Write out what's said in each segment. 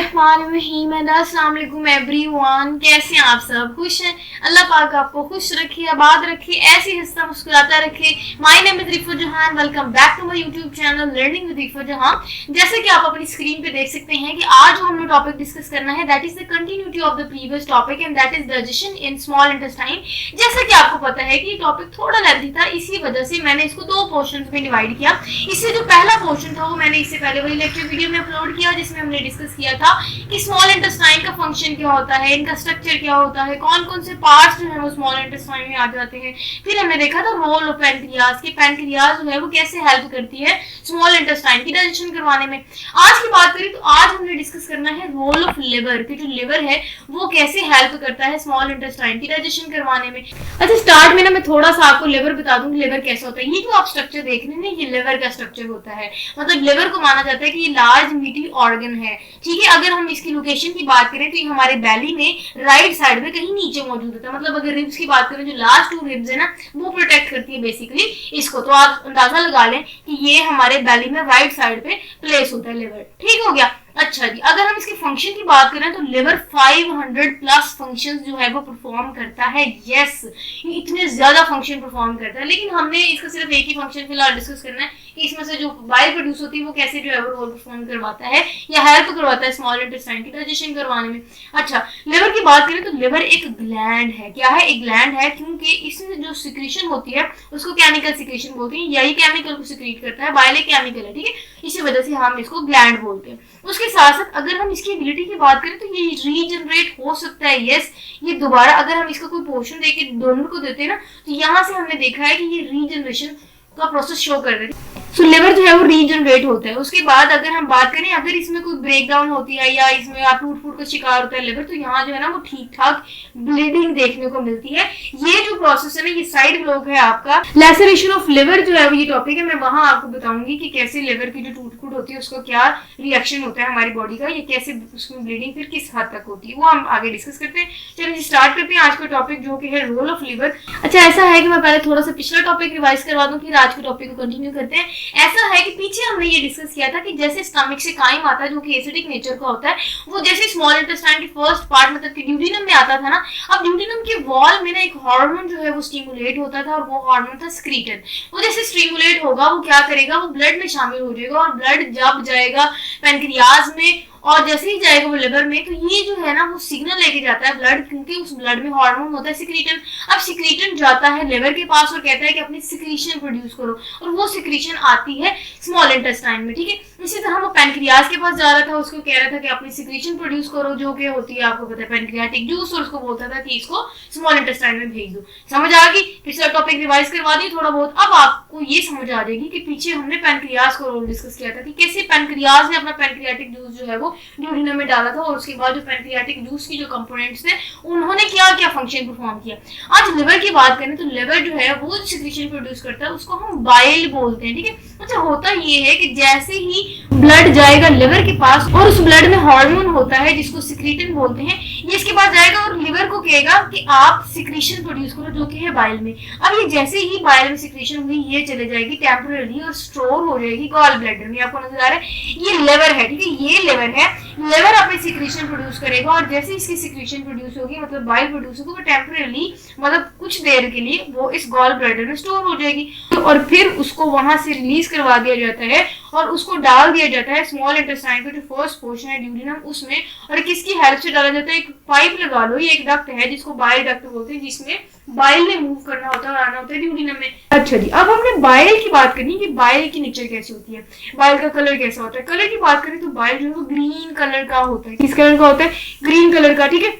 बिस्मिल्लाहिर्रहमानिर्रहीम। अस्सलाम वालेकुम एवरीवन, कैसे हैं आप सब? खुश हैं? अल्लाह पाक आपको खुश रखे, आबाद रखे, ऐसे हंसता मुस्कुराता रखे। My name is Rifa Jahan, welcome back to my YouTube channel learning with Rifa Jahan. जैसे कि आप अपनी स्क्रीन पे देख सकते हैं कि आज जो हमने टॉपिक डिस्कस करना है that is the continuity of the previous topic and that is digestion in small intestine. जैसा कि आपको पता है कि ये टॉपिक थोड़ा लेंथी था, इसी वजह से मैंने इसको दो पोर्शंस में डिवाइड किया। इससे जो पहला पोर्शन था वो मैंने इससे पहले वही लेक्चर वीडियो में अपलोड किया जिसमें हमने डिस्कस किया था कि स्मॉल इंटेस्टाइन का फंक्शन क्या होता है, इनका स्ट्रक्चर क्या होता है, कौन कौन से पार्ट्स जो है वो स्मॉल इंटेस्टाइन में आ जाते हैं। फिर हमने देखा था रोल ऑफ पैनक्रियाज की पैनक्रियाज जो है वो कैसे हेल्प करती है स्मॉल इंटेस्टाइन की डाइजेशन करवाने में। आज की बात करें तो आज हमने डिस्कस करना है रोल ऑफ लिवर कि जो लिवर है वो कैसे हेल्प करता है स्मॉल इंटेस्टाइन की डाइजेशन करवाने में। अच्छा, स्टार्ट में ना मैं थोड़ा सा आपको लिवर बता दूं लिवर कैसा होता है। ये जो आप स्ट्रक्चर देख रहे हैं ये लिवर का स्ट्रक्चर होता है। मतलब लिवर को माना जाता है कि ये लार्ज मीटी ऑर्गन है, ठीक है। अगर हम इसकी लोकेशन की बात करें तो ये हमारे बैली में राइट साइड में कहीं नीचे मौजूद होता है। मतलब अगर रिब्स की बात करें जो लास्ट टू रिब्स है ना वो प्रोटेक्ट करती है बेसिकली इसको, तो आप अंदाजा लगा लें कि ये हमारे बैली में राइट साइड पे प्लेस होता है लिवर। ठीक हो गया। अच्छा जी, अगर हम इसके फंक्शन की बात करें तो लिवर 500 प्लस फंक्शंस जो है वो परफॉर्म करता है। यस, ये इतने ज्यादा फंक्शन परफॉर्म करता है, लेकिन हमने इसका सिर्फ एक ही फंक्शन फिलहाल डिस्कस करना है कि इसमें से जो बाइल प्रोड्यूस होती है वो कैसे जो है वो रोल परफॉर्म करवाता है या हेल्प करवाता है स्मॉल इंटेस्टाइन की डाइजेशन करवाने में। अच्छा, लिवर की बात करें तो लिवर एक ग्लैंड है। क्या है? एक ग्लैंड है, क्योंकि इसमें जो सिक्रीशन होती है उसको केमिकल सिक्रीशन बोलते हैं। यही केमिकल को सिक्रीट करता है, बाइल एक केमिकल है, ठीक है। इसी वजह से हम इसको ग्लैंड बोलते हैं। उसके साथ साथ अगर हम इसकी एबिलिटी की बात करें तो ये रीजनरेट हो सकता है। यस, ये दोबारा अगर हम इसका कोई पोर्शन देके डोनर को देते हैं ना तो यहाँ से हमने देखा है कि ये रीजनरेशन का प्रोसेस शो कर रहे हैं। सो लिवर जो है वो रीजनरेट होता है। उसके बाद अगर हम बात करें अगर इसमें कोई ब्रेक डाउन होती है या इसमें आप टूट फूट का शिकार होता है लिवर, तो यहाँ जो है ना वो ठीक ठाक ब्लीडिंग देखने को मिलती है। ये जो प्रोसेस है ना ये साइड ब्लॉक है आपका लैसरेशन ऑफ लिवर जो है वो ये टॉपिक है। मैं वहां आपको बताऊंगी कि कैसे लिवर की जो टूट फूट होती है उसका क्या रिएक्शन होता है हमारी बॉडी का, ये कैसे उसमें ब्लीडिंग फिर किस हद तक होती है वो हम आगे डिस्कस करते हैं। चलिए स्टार्ट करते हैं आज का टॉपिक जो कि है रोल ऑफ लिवर। अच्छा, ऐसा है कि मैं पहले थोड़ा सा पिछला टॉपिक रिवाइज करवा दूं फिर आज के टॉपिक को कंटिन्यू करते हैं। ऐसा है कि पीछे हमने ये डिस्कस किया था कि जैसे स्टमक से काइम आता है जो कि एसिडिक नेचर का होता है, वो जैसे स्मॉल इंटेस्टाइन के फर्स्ट पार्ट मतलब कि ड्यूडेनम में आता था ना, अब ड्यूडेनम के वॉल में ना एक हार्मोन जो है वो स्टिमुलेट होता था और वो हार्मोन था स्क्रीटन। वो जैसे स्टिमुलेट होगा वो क्या करेगा, वो ब्लड में शामिल हो जाएगा और ब्लड जब जाएगा पैनक्रियाज में और जैसे ही जाएगा वो लिवर में तो ये जो है ना वो सिग्नल लेके जाता है ब्लड, क्योंकि उस ब्लड में हार्मोन होता है सिक्रीटन। अब सिक्रीटन जाता है लिवर के पास और कहता है कि अपनी सिक्रीशन प्रोड्यूस करो और वो सिक्रीशन आती है स्मॉल इंटेस्टाइन में, ठीक है। इसी तरह वो पैनक्रियाज के पास जा रहा था, उसको कह रहा था कि अपनी सिक्रीशन प्रोड्यूस करो जो कि होती है आपको पता है पैनक्रियाटिक जूस, और उसको बोलता था कि इसको स्मॉल इंटेस्टाइन में भेज दो। समझ आ गई? पिछला टॉपिक रिवाइज करवा दी थोड़ा बहुत। अब आपको ये समझ आ जाएगी कि पीछे हमने पैनक्रियाज को रोल डिस्कस किया था कि कैसे पैनक्रियाज ने अपना पैनक्रियाटिक जूस जो है वो ड्यूडेनम में डाला था और उसके बाद जो पैनक्रियाटिक जूस की जो कंपोनेंट्स थे उन्होंने क्या क्या फंक्शन परफॉर्म किया। आज लिवर की बात करें तो लिवर जो है वो सिक्रीशन प्रोड्यूस करता है, उसको हम बाइल बोलते हैं, ठीक है। अच्छा, होता ये है कि जैसे ही ब्लड जाएगा लिवर के पास और उस ब्लड में हार्मोन होता है जिसको सिक्रीटन बोलते हैं, ये इसके पास जाएगा और लिवर को कहेगा कि आप सिक्रीशन प्रोड्यूस करो जो कि है बाइल में। अब ये जैसे ही बाइल में सिक्रीशन हुई ये चले जाएगी टेम्परेरी और स्टोर हो जाएगी गॉल ब्लैडर में। आपको नजर आ रहा है ये लिवर है, ठीक है, ये लिवर है। लिवर अपनी सिक्रीशन प्रोड्यूस करेगा और जैसे इसकी सिक्रीशन प्रोड्यूस होगी मतलब बाइल प्रोड्यूस होगी वो टेम्परेरी मतलब कुछ देर के लिए वो इस गॉल ब्लैडर में स्टोर हो जाएगी और फिर उसको वहां से रिलीज करवा दिया जाता है और उसको डाल दिया जाता है स्मॉल इंटेस्टाइन का जो फर्स्ट पोर्शन है ड्यूडेनम उसमें। और किसकी हेल्प से डाला जाता है? एक पाइप लगा लो, ये एक डक्ट है जिसको बाइल डक्ट बोलते हैं, जिसमें बाइल में मूव करना होता है और आना होता है ड्यूडेनम में। अच्छा जी, अब हमने बाइल की बात करनी है कि बाइल की नेचर कैसी होती है, बाइल का कलर कैसा होता है। कलर की बात करें तो बाइल जो है वो ग्रीन कलर का होता है। किस कलर का होता है? ग्रीन कलर का, ठीक है।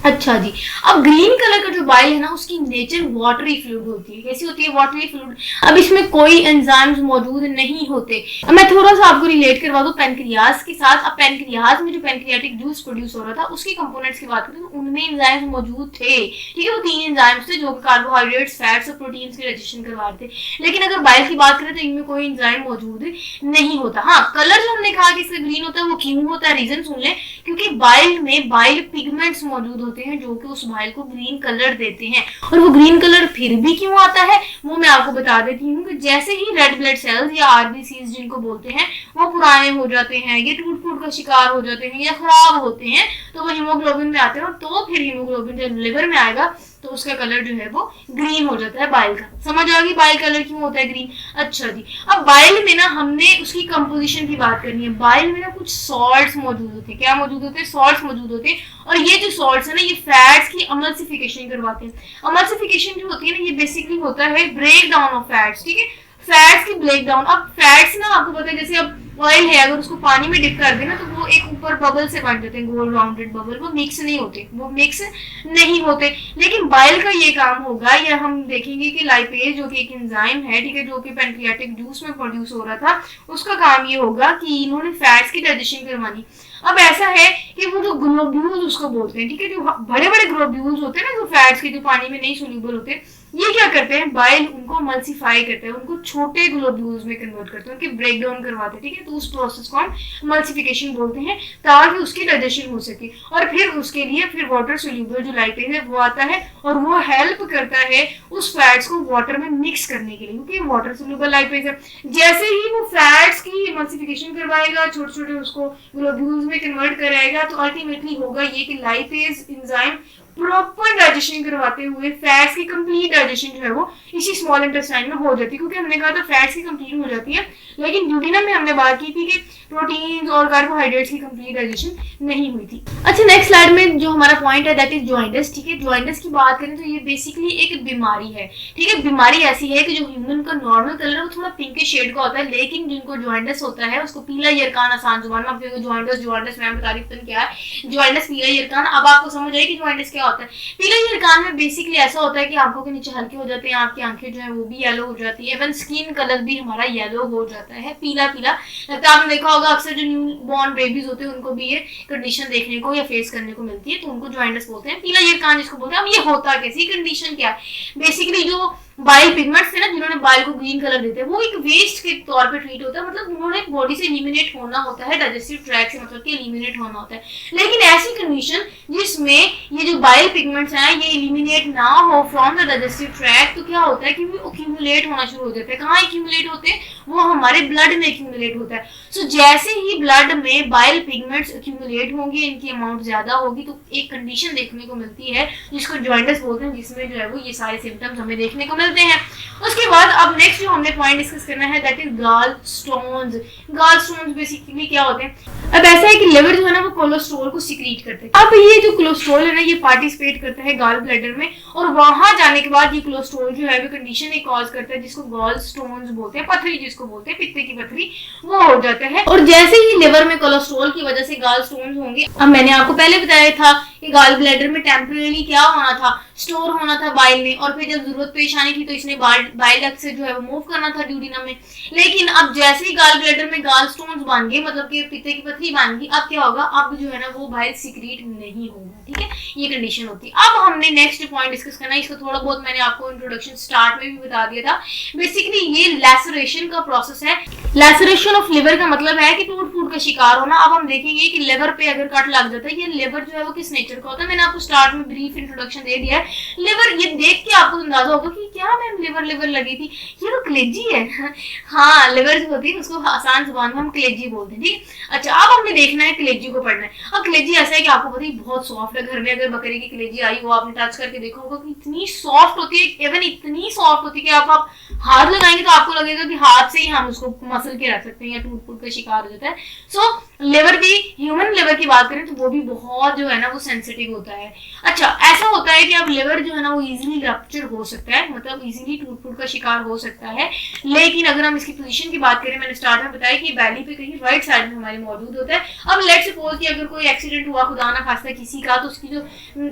अच्छा जी, अब ग्रीन कलर का जो बाइल है ना उसकी नेचर वाटरी फ्लूइड होती है। कैसी होती है? Watery fluid. अब इसमें कोई एंजाइम्स मौजूद नहीं होते। अब मैं थोड़ा सा आपको रिलेट करवा दूं पैनक्रियाज के साथ। अब पैनक्रियाज में जो पैनक्रियाटिक जूस प्रोड्यूस हो रहा था उसके कंपोनेंट्स की बात करें तो उनमें एंजाइम्स मौजूद थे, ठीक है। वो 3 एंजाइम्स थे जो कार्बोहाइड्रेट्स, फैट्स और प्रोटीन्स की डाइजेशन करवा रहे थे। लेकिन अगर बाइल की बात करें तो इनमें कोई एंजाइम मौजूद नहीं होता। हाँ, कलर जो हमने कहा कि इसका ग्रीन होता है वो क्यों होता है, रीजन सुन लें। क्योंकि बाइल में बाइल पिगमेंट्स मौजूद होते हैं जो कि उस बाइल को ग्रीन कलर देते हैं। और वो ग्रीन कलर फिर भी क्यों आता है वो मैं आपको बता देती हूँ कि जैसे ही रेड ब्लड सेल्स या आरबीसीज जिनको बोलते हैं वो पुराने हो जाते हैं, ये टूट फूट का शिकार हो जाते हैं या खराब होते हैं, तो वो हीमोग्लोबिन में आते हैं और तो फिर हीमोग्लोबिन जब लिवर में आएगा तो उसका कलर जो है वो ग्रीन हो जाता है बाइल का। समझ आ गई बाइल कलर क्यों होता है ग्रीन। अच्छा जी, अब बाइल में ना हमने उसकी कंपोजिशन की बात करनी है। बाइल में ना कुछ सॉल्ट्स मौजूद होते हैं। क्या मौजूद होते हैं? सॉल्ट्स मौजूद होते हैं। और ये जो सॉल्ट्स है ना ये फैट्स की अमल्सिफिकेशन करवाते हैं। अमल्सिफिकेशन जो होती है ना ये बेसिकली होता है ब्रेक डाउन ऑफ फैट्स, ठीक है, फैट्स की ब्रेक डाउन। अब फैट्स ना आपको पता है जैसे अब ऑयल है अगर उसको पानी में डिप कर देना तो वो एक ऊपर बबल से बन जाते हैं, गोल राउंडेड बबल, वो मिक्स नहीं होते। लेकिन बाइल का ये काम होगा, या हम देखेंगे कि लाइपेज जो कि एक एंजाइम है, ठीक है, जो कि पैंक्रियाटिक जूस में प्रोड्यूस हो रहा था, उसका काम ये होगा कि इन्होंने फैट्स की डाइजेशन करवानी। अब ऐसा है कि वो जो ग्लोब्यूल्स उसको बोलते हैं, ठीक है, जो बड़े बड़े ग्लोब्यूल्स होते हैं ना जो फैट्स के जो पानी में नहीं सोल्यूबल होते, ये क्या करते हैं बाइल उनको मल्सीफाई करते हैं, उनको छोटे ग्लोब्यूल्स में कन्वर्ट करते हैं, उनके ब्रेक डाउन करवाते हैं, ठीक है, तो उस प्रोसेस को हम मल्सीफिकेशन बोलते हैं ताकि उसकी डाइजेशन हो सके। और फिर उसके लिए फिर वाटर सोल्यूबल जो लाइपेज है वो आता है और वो हेल्प करता है उस फैट्स को वाटर में मिक्स करने के लिए, क्योंकि वाटर सोल्यूबल लाइपेज है। जैसे ही वो फैट्स की मल्सीफिकेशन करवाएगा, छोटे छोटे उसको ग्लोब्यूल्स में कन्वर्ट कराएगा, तो अल्टीमेटली होगा ये कि लाइपेज एंजाइम प्रॉपर डाइजेशन करवाते हुए फैट्स की कंप्लीट डाइजेशन जो है वो इसी स्मॉल इंटेस्टाइन में हो जाती है। क्योंकि हमने कहा था फैट्स की कंप्लीट हो जाती है, लेकिन ड्यूटीनम में हमने बात की थी कि प्रोटीन्स और कार्बोहाइड्रेट्स की कंप्लीट डाइजेशन नहीं हुई थी। अच्छा, नेक्स्ट स्लाइड में जो हमारा पॉइंट है दैट इज जॉइंटिस, ठीक है। जॉइंटिस की बात करें तो ये बेसिकली एक बीमारी है, ठीक है। बीमारी ऐसी है कि जो ह्यूमन का नॉर्मल कलर है वो थोड़ा पिंकिश शेड का होता है, लेकिन जिनको जॉइंटिस होता है उसको पीला यरकान, आसान जुबान में आप जॉइंटिस मैं बता रही हूँ क्या है जॉइंटिस, पीला यरकान। अब आपको समझ आए कि जॉइंटिस क्या होता है। पीला यरकान में बेसिकली ऐसा होता है कि आंखों के नीचे हल्के हो जाते हैं, आपकी आंखें जो है वो भी येलो हो जाती है, इवन स्किन कलर भी हमारा येलो हो जाता है, पीला पीला लगता है। आपने देखा होगा अक्सर जो न्यू बॉर्न बेबीज होते हैं उनको भी ये कंडीशन देखने को या फेस करने को मिलती है, तो उनको जॉइंटिस बोलते हैं, पीला यरकान जिसको बोलते हैं। अब ये होता कैसी कंडीशन क्या है? बेसिकली जो बाइल पिगमेंट्स थे ना जिन्होंने बाइल को ग्रीन कलर देते हैं वो एक वेस्ट के तौर पे ट्रीट होता है, मतलब उन्होंने बॉडी से एलिमिनेट होना होता है, डाइजेस्टिव ट्रैक्ट से मतलब कि एलिमिनेट होना होता है। लेकिन ऐसी कंडीशन जिसमें ये जो बाइल पिगमेंट्स हैं ये एलिमिनेट ना हो फ्रॉम द डाइजेस्टिव ट्रैक्ट, तो क्या होता है कि वो एक्यूमुलेट होना शुरू हो जाते हैं। कहाँ एक्यूमुलेट होते हैं? वो हमारे ब्लड में एक्यूमुलेट होता है। सो जैसे ही ब्लड में बाइल पिगमेंट्स एक्यूमुलेट होंगे, इनकी अमाउंट ज्यादा होगी, तो एक कंडीशन देखने को मिलती है जिसको जॉइंटिस बोलते हैं, जिसमें जो है वो ये सारे सिम्टम्स हमें देखने को मिलते हैं। उसके बाद अब नेक्स्ट जो हमने पॉइंट डिस्कस करना है that is gall stones. Gall stones basically क्या होते हैं? अब ऐसा है कि लिवर जो है ना वो कोलेस्ट्रॉल को सिक्रीट करते हैं। अब ये जो कोलेस्ट्रॉल है ना ये पार्टिसिपेट करता है गॉल ब्लैडर में, और वहां जाने के बाद ये कोलेस्ट्रॉल जो है वो कंडीशन एक कॉज करता है जिसको गॉल स्टोन्स बोलते हैं, पथरी जिसको बोलते हैं, पित्ते की पथरी, वो हो जाता है। और जैसे ही लिवर में कोलेस्ट्रॉल की वजह से गॉल स्टोन्स होंगे, अब मैंने आपको पहले बताया था कि गॉल ब्लैडर में टेम्परेरी क्या होना था, स्टोर होना था बाइल ने, और फिर जब जरूरत पेश आनी थी तो इसने बाइल डक्ट से जो है वो मूव करना था ड्यूडिनम में। लेकिन अब जैसे ही गॉल ब्लैडर में गॉल स्टोन्स बन गए, मतलब कि पित्ते की पथरी बन गई, अब क्या होगा? अब जो है ना वो बाइल सिक्रीट नहीं होगा, ठीक है, ये कंडीशन होती है। अब हमने नेक्स्ट पॉइंट डिस्कस करना है, इसको थोड़ा बहुत मैंने आपको इंट्रोडक्शन स्टार्ट में भी बता दिया था। बेसिकली ये लैसरेशन का प्रोसेस है। लैसरेशन ऑफ लिवर का मतलब है कि टूट फूट का शिकार होना। अब हम देखेंगे कि लिवर पे अगर कट लग जाता है, ये लिवर जो है वो किस नेचर का होता है, मैंने आपको स्टार्ट में ब्रीफ इंट्रोडक्शन दे दिया है। लिवर, ये देख के आपको अंदाजा होगा कि क्या मैम लिवर लगी थी, ये तो कलेजी है। हाँ, लिवर जो होती है उसको आसान जुबान में हम कलेजी बोलते हैं, ठीक है। अच्छा, अब हमने देखना है कलेजी को पढ़ना है। अब कलेजी ऐसा है कि आपको पता है बहुत सॉफ्ट है, घर में अगर बकरे की कलेजी आई वो आपने टच करके देखा होगा कि इतनी सॉफ्ट होती है, इवन इतनी सॉफ्ट होती है कि आप हाथ लगाएंगे तो आपको लगेगा कि हाथ से ही हम उसको मसल के रख सकते हैं, या टूट फूट का शिकार हो जाता है। सो लिवर भी, ह्यूमन लिवर की बात करें तो वो भी बहुत जो है ना वो सेंसिटिव होता है। अच्छा, ऐसा होता है कि अब लिवर जो है ना वो इजीली रप्चर हो सकता है, मतलब इजीली टूट फूट का शिकार हो सकता है। लेकिन अगर हम इसकी पोजीशन की बात करें, मैंने स्टार्ट में बताया कि बैली पे कहीं राइट साइड में हमारे मौजूद होता है। अब लेट्स सपोज कि अगर कोई एक्सीडेंट हुआ खुदा ना खास्ता किसी का, तो उसकी जो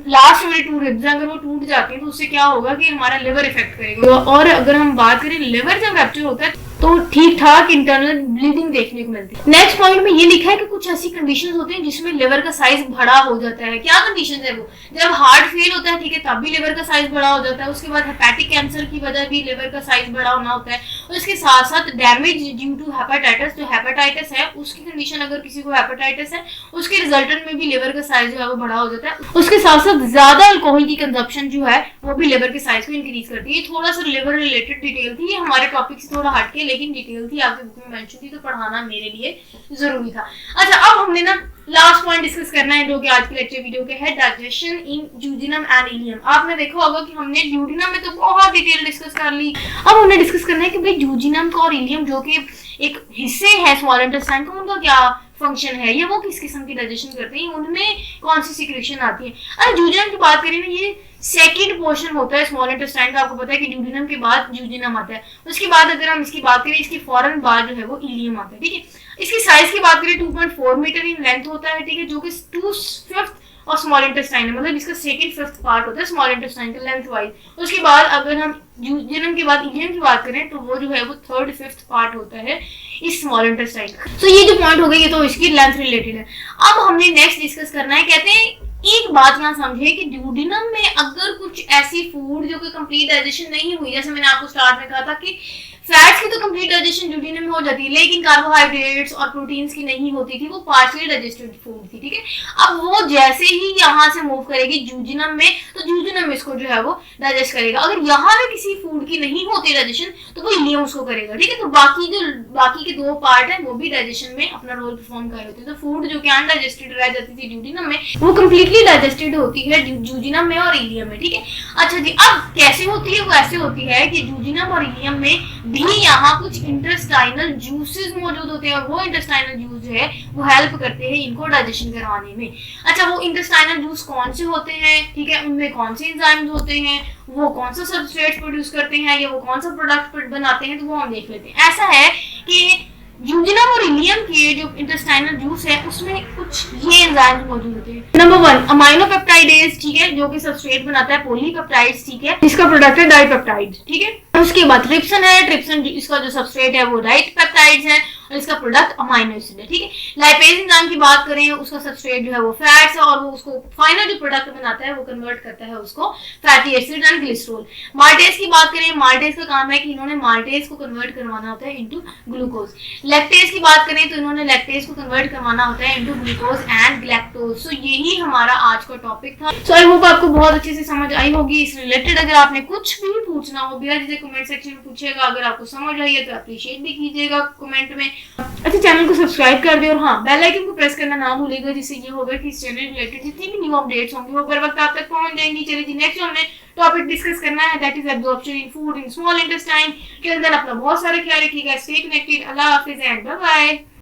लास्ट वाली 2 रिब्स अगर वो टूट जाती है तो उससे क्या होगा कि हमारा लिवर इफेक्ट करेगा। और अगर हम बात करें लिवर जब रप्चर होता है तो ठीक ठाक इंटरनल ब्लीडिंग देखने को मिलती है। नेक्स्ट पॉइंट में ये लिखा है कि कुछ ऐसी कंडीशंस होती हैं जिसमें लिवर का साइज बड़ा हो जाता है। क्या कंडीशन है वो? जब हार्ट फेल होता है, ठीक है, तब भी लिवर का साइज बड़ा हो जाता है। उसके बाद हेपेटिक कैंसर की वजह भी लिवर का साइज बड़ा होना होता है। और इसके साथ साथ डैमेज ड्यू टू हेपेटाइटिस, जो हेपेटाइटिस है उसकी कंडीशन, अगर किसी को हेपेटाइटिस है उसके रिजल्टेंट में भी लिवर का साइज जो है वो बड़ा हो जाता है। उसके साथ साथ ज्यादा अल्कोहल की कंजप्शन जो है वो भी लिवर के साइज को इंक्रीज करती है। थोड़ा सा लिवर रिलेटेड डिटेल थी, ये हमारे टॉपिक से थोड़ा हटके लेकिन डिटेल थी, आपके बुक में मेंशन थी, तो पढ़ाना मेरे लिए जरूरी था। अच्छा, अब हमने ना लास्ट पॉइंट डिस्कस करना है जो कि आज के लेक्चर वीडियो के है, digestion in duodenum and ileum. आपने देखा होगा कि हमने ड्यूडिनम में तो बहुत डिटेल डिस्कस कर ली। अब हमने डिस्कस करना है कि भाई ड्यूडिनम का और इलियम जो कि एक हिस्से है स्मॉल इंटेस्टाइन का, उनका क्या फंक्शन है, या वो किस किस्म की डाइजेशन करते हैं, उनमें कौन सी सिक्रेशन आती है। अरे ड्यूडिनम की बात करें ना, ये सेकंड पोर्शन होता है स्मॉल इंटेस्टाइन का। आपको पता है कि ड्यूडिनम के बाद ड्यूडिनम आता है। उसके बाद अगर हम इसकी बात करें, इसकी फौरन बाद जो है वो इलियम आता है, ठीक है। इसकी साइज की बात करें 2.4 मीटर इन लेंथ होता है, ठीक है, जो कि 2/5 और स्मॉल इंटेस्टाइन है, मतलब इसका सेकंड फिफ्थ पार्ट होता है स्मॉल इंटेस्टाइन का लेंथ वाइज। उसके बाद अगर हम ड्यूडिनम के बाद इलियम की बात करें तो वो जो है वो थर्ड फिफ्थ पार्ट होता है इस स्मॉल इंटेस्टाइन का। तो ये जो पॉइंट हो गई, ये तो इसकी लेंथ रिलेटेड है। अब हमने नेक्स्ट डिस्कस करना है, कहते हैं एक बात यहाँ समझे कि ड्यूडिनम में अगर कुछ ऐसी फूड जो कि कंप्लीट डाइजेशन नहीं हुई, जैसे मैंने आपको स्टार्ट में कहा था कि फैट्स की तो कंप्लीट डाइजेशन ड्यूडिनम में हो जाती है, लेकिन कार्बोहाइड्रेट्स और प्रोटीन्स की नहीं होती थी, वो पार्शियली डाइजेस्टेड फूड थी, ठीक है। अब वो जैसे ही यहाँ से मूव करेगी ड्यूडिनम में, तो ड्यूडिनम में इसको जो है वो डाइजेस्ट करेगा। अगर यहाँ पे किसी फूड की नहीं होती डाइजेशन तो वो इलियम उसको करेगा, ठीक है। तो बाकी के दो पार्ट है वो भी डाइजेशन में अपना रोल परफॉर्म कर रहे होते हैं। तो फूड जो कि अनडाइजेस्टेड रह जाती थी ड्यूडिनम में, वो कंप्लीटली डाइजेस्टेड होती है ड्यूडिनम में और इलियम में, ठीक है। अच्छा जी, अब कैसे होती है? वो ऐसे होती है कि ड्यूडिनम और इलियम में भी यहाँ कुछ इंटेस्टाइनल जूसेस मौजूद होते हैं, और वो इंटेस्टाइनल जूस जो है वो हेल्प करते हैं इनको डाइजेशन करवाने में। अच्छा, वो इंटेस्टाइनल जूस कौन से होते हैं, ठीक है, उनमें कौन से एंजाइम्स होते हैं, वो कौन सा सबस्ट्रेट प्रोड्यूस करते हैं, या वो कौन सा प्रोडक्ट बनाते हैं, तो वो हम देख लेते हैं। ऐसा है कि ड्यूडिनम और इलियम के जो इंटेस्टाइनल जूस है उसमें कुछ ये एंजाइम्स मौजूद होते हैं। नंबर 1 अमाइनोपेप्टाइडेज, ठीक है, जो कि सबस्ट्रेट बनाता है पॉलीपेप्टाइड्स, ठीक है, इसका प्रोडक्ट है डाइपेप्टाइड, ठीक है। उसके बाद ट्रिप्सिन है, ट्रिप्सिन इसका जो सबस्ट्रेट है वो डाइट पेप्टाइड्स है और इसका प्रोडक्ट अमाइनो एसिड है, ठीक है। लाइपेज एंजाइम की बात करें, उसका सबस्ट्रेट जो है वो फैट्स है, और वो उसको फाइनल जो प्रोडक्ट बनाता है वो कन्वर्ट करता है उसको fatty acid and glycerol. Maltase की बात करें, माल्टेज का काम है कि इन्होंने माल्टेज को कन्वर्ट करवाना होता है इनटू ग्लूकोज। लैक्टेज की बात करें तो इन्होंने लैक्टेज को कन्वर्ट करवाना होता है इनटू ग्लूकोज एंड गैलेक्टोज। सो यही हमारा आज का टॉपिक था। सो आई होप आपको बहुत अच्छे से समझ आई होगी इस रिलेटेड। अगर आपने कुछ भी पूछना हो भैया जिसे कमेंट सेक्शन में पूछिएगा, अगर आपको समझ आई है तो अप्रिशिएट भी कीजिएगा कमेंट में। अच्छा, चैनल को सब्सक्राइब कर दे और हाँ बेल आइकन को प्रेस करना ना भूलिएगा, जिससे ये होगा कि इस चैनल रिलेटेड जितनी भी न्यू अपडेट्स होंगी वो बर वक्त आप तक पहुंच जाएंगी। चलिए जी, नेक्स्ट हमने टॉपिक डिस्कस करना है, that is absorption in food in small intestine. Till then अपना बहुत सारा ख्याल रखिएगा, स्टे कनेक्टेड, अल्लाह हाफिज एंड बाय बाय।